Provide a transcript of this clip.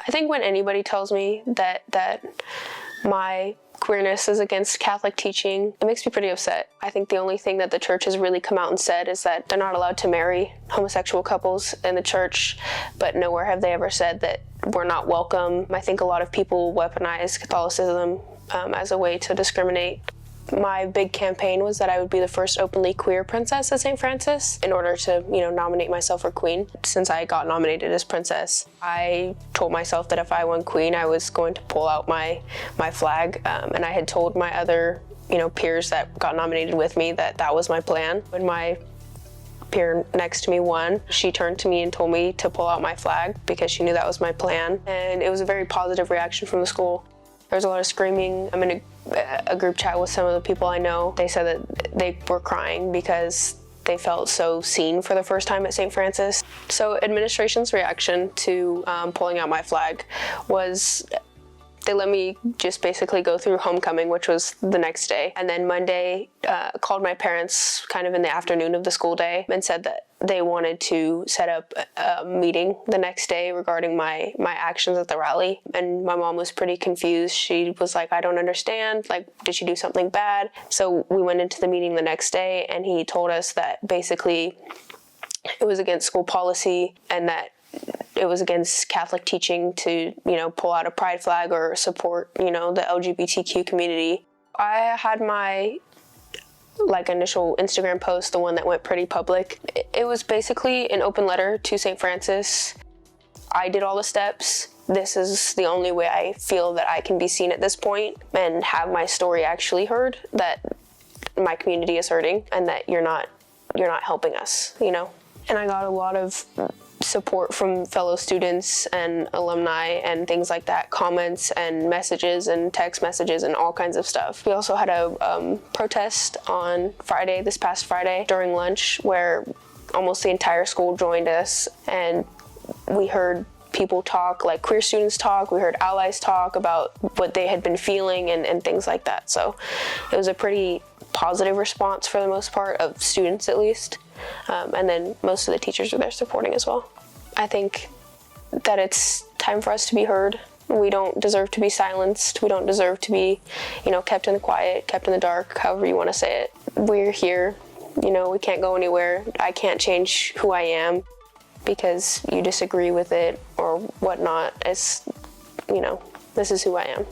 I think when anybody tells me that my queerness is against Catholic teaching, it makes me pretty upset. I think the only thing that the church has really come out and said is that they're not allowed to marry homosexual couples in the church, but nowhere have they ever said that we're not welcome. I think a lot of people weaponize Catholicism as a way to discriminate. My big campaign was that I would be the first openly queer princess at St. Francis in order to, nominate myself for queen. Since I got nominated as princess, I told myself that if I won queen, I was going to pull out my flag. And I had told my other, peers that got nominated with me that was my plan. When my peer next to me won, she turned to me and told me to pull out my flag because she knew that was my plan. And it was a very positive reaction from the school. There was a lot of screaming. I'm in a group chat with some of the people I know. They said that they were crying because they felt so seen for the first time at St. Francis. So administration's reaction to pulling out my flag was they let me just basically go through homecoming, which was the next day. And then Monday, called my parents kind of in the afternoon of the school day and said that they wanted to set up a meeting the next day regarding my actions at the rally. And my mom was pretty confused. She was like, I don't understand. Like, did she do something bad? So we went into the meeting the next day and he told us that basically it was against school policy and that it was against Catholic teaching to, pull out a pride flag or support, the LGBTQ community. I had my initial Instagram post, the one that went pretty public. It was basically an open letter to St. Francis. I did all the steps. This is the only way I feel that I can be seen at this point and have my story actually heard, that my community is hurting and that you're not helping us, And I got a lot of support from fellow students and alumni and things like that, comments and messages and text messages and all kinds of stuff. We also had a protest on Friday, this past Friday, during lunch where almost the entire school joined us, and we heard people talk, like queer students talk, we heard allies talk about what they had been feeling and things like that. So it was a pretty positive response for the most part, of students at least. And then most of the teachers were there supporting as well. I think that it's time for us to be heard. We don't deserve to be silenced. We don't deserve to be, kept in the quiet, kept in the dark, however you want to say it. We're here, we can't go anywhere. I can't change who I am because you disagree with it or whatnot. It's, this is who I am.